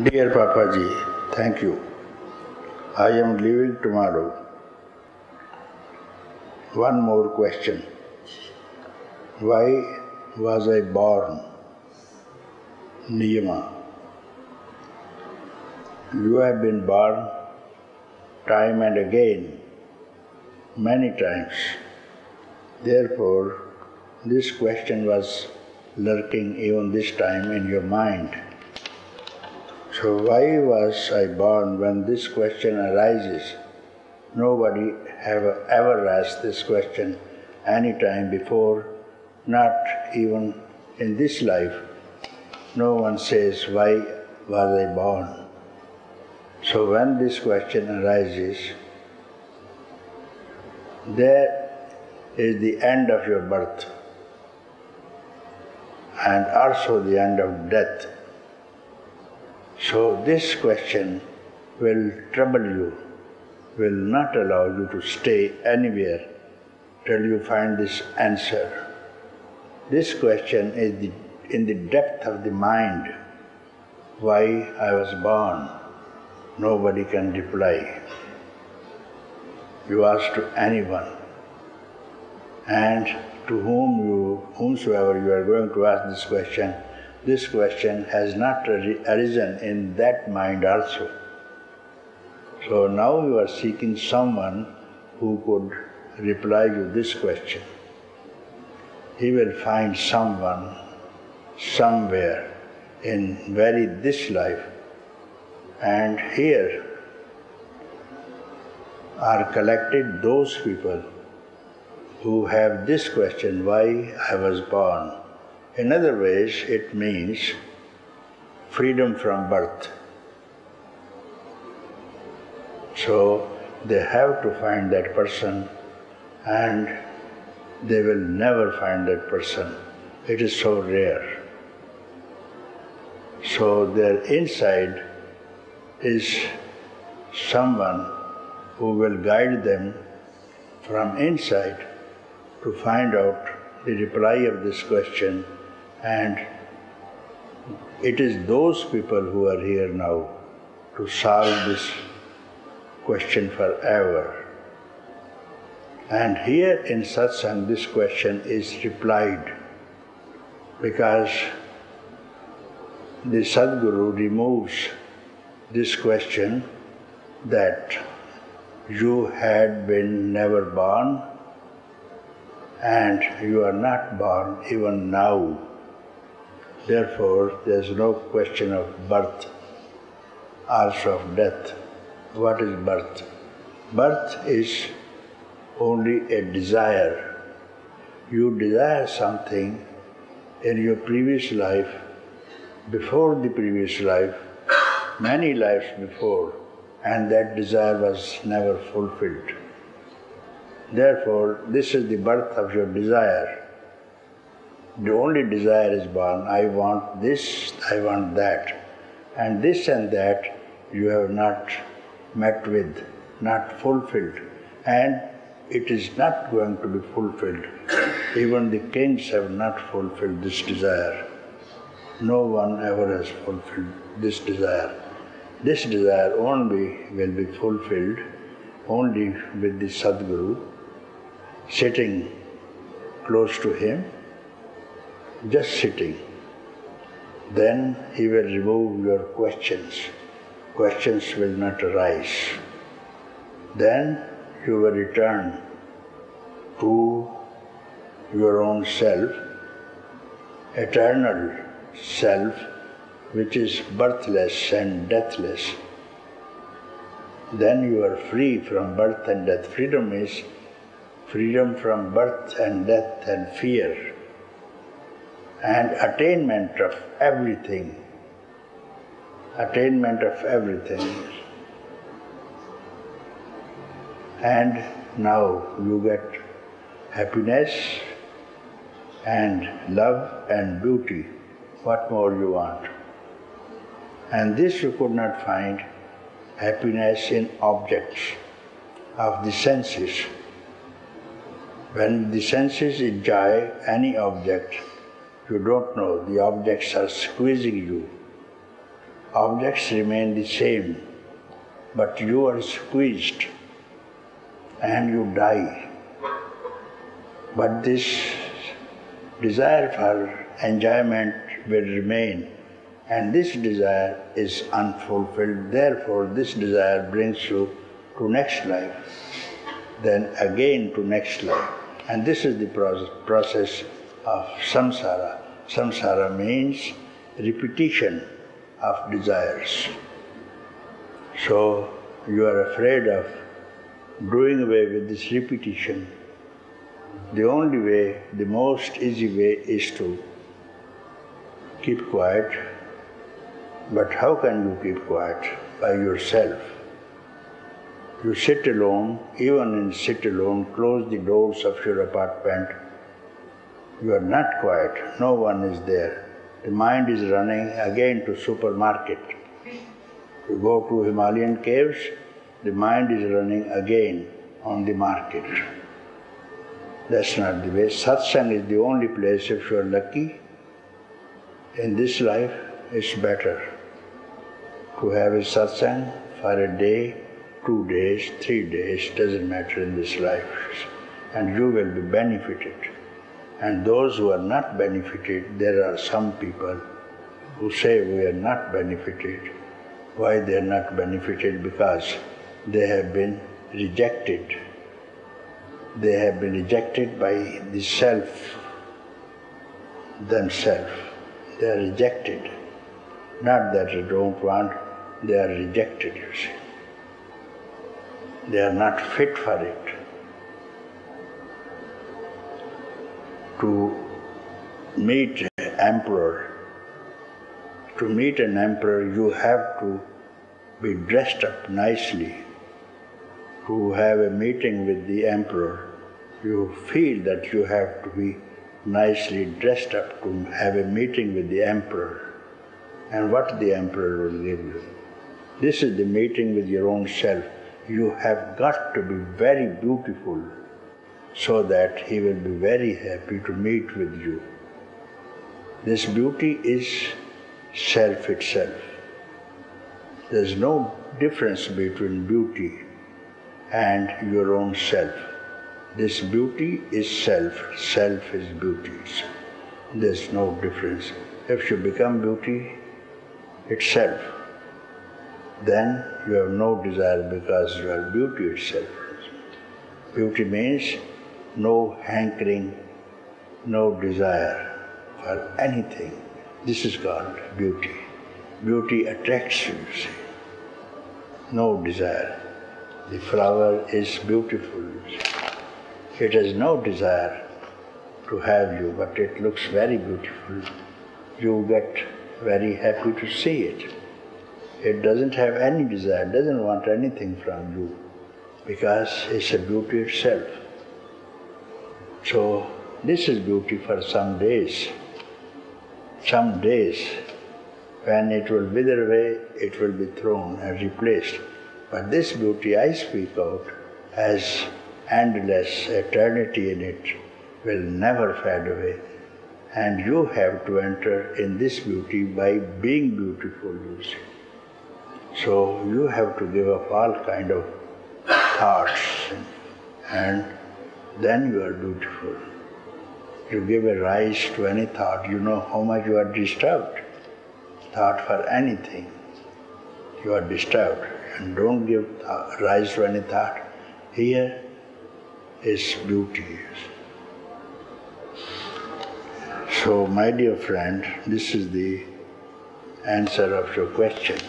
Dear Papaji, thank you. I am leaving tomorrow. One more question. Why was I born? Niyama. You have been born time and again, many times. Therefore, this question was lurking even this time in your mind. So why was I born when this question arises? Nobody have ever asked this question any time before, not even in this life. No one says, why was I born? So when this question arises, there is the end of your birth and also the end of death. So this question will trouble you, will not allow you to stay anywhere till you find this answer. This question is in the depth of the mind. Why I was born, nobody can reply. You ask to anyone, and to whomsoever you are going to ask this question has not arisen in that mind also. So now you are seeking someone who could reply you this question. He will find someone, somewhere, in this life. And here are collected those people who have this question, why I was born. In other ways, it means freedom from birth. So they have to find that person, and they will never find that person. It is so rare. So their inside is someone who will guide them from inside to find out the reply of this question, and it is those people who are here now to solve this question forever. And here in satsang this question is replied because the Sadguru removes this question that you had been never born and you are not born even now. Therefore, there is no question of birth, also of death. What is birth? Birth is only a desire. You desire something in your previous life, before the previous life, many lives before, and that desire was never fulfilled. Therefore, this is the birth of your desire. The only desire is born, I want this, I want that. And this and that you have not met with, not fulfilled. And it is not going to be fulfilled. Even the kings have not fulfilled this desire. No one ever has fulfilled this desire. This desire only will be fulfilled only with the Sadguru, sitting close to him, just sitting. Then he will remove your questions. Questions will not arise. Then you will return to your own self, eternal self, which is birthless and deathless. Then you are free from birth and death. Freedom is freedom from birth and death and fear, and attainment of everything. Attainment of everything. And now you get happiness and love and beauty. What more you want? And this you could not find happiness in objects of the senses. When the senses enjoy any object, you don't know, the objects are squeezing you. Objects remain the same, but you are squeezed and you die. But this desire for enjoyment will remain, and this desire is unfulfilled. Therefore, this desire brings you to next life, then again to next life. And this is the process of samsara. Samsara means repetition of desires. So you are afraid of doing away with this repetition. The only way, the most easy way is to keep quiet. But how can you keep quiet? By yourself. You sit alone, even in sit alone, close the doors of your apartment. You are not quiet, no one is there. The mind is running again to supermarket. You go to Himalayan caves, the mind is running again on the market. That's not the way. Satsang is the only place, if you are lucky, in this life, it's better to have a satsang for a day, 2 days, 3 days, doesn't matter in this life, and you will be benefited. And those who are not benefited, there are some people who say we are not benefited. Why they are not benefited? Because they have been rejected. They have been rejected by the self, themselves. They are rejected. Not that they don't want, they are rejected, you see. They are not fit for it. To meet an emperor, you have to be dressed up nicely. To have a meeting with the emperor, you feel that you have to be nicely dressed up to have a meeting with the emperor. And what the emperor will give you. This is the meeting with your own self. You have got to be very beautiful so that he will be very happy to meet with you. This beauty is self itself. There is no difference between beauty and your own self. This beauty is self, self is beauty. There is no difference. If you become beauty itself, then you have no desire because you are beauty itself. Beauty means no hankering, no desire for anything. This is called beauty. Beauty attracts you, you see. No desire. The flower is beautiful, you see. It has no desire to have you, but it looks very beautiful. You get very happy to see it. It doesn't have any desire, doesn't want anything from you, because it's a beauty itself. So this is beauty for some days. Some days, when it will wither away, it will be thrown and replaced. But this beauty I speak of has endless eternity in it, will never fade away. And you have to enter in this beauty by being beautiful, you see. So you have to give up all kind of thoughts, and then you are beautiful. You give a rise to any thought, you know how much you are disturbed. Thought for anything, you are disturbed, and don't give rise to any thought. Here is beauty. So, my dear friend, this is the answer of your question.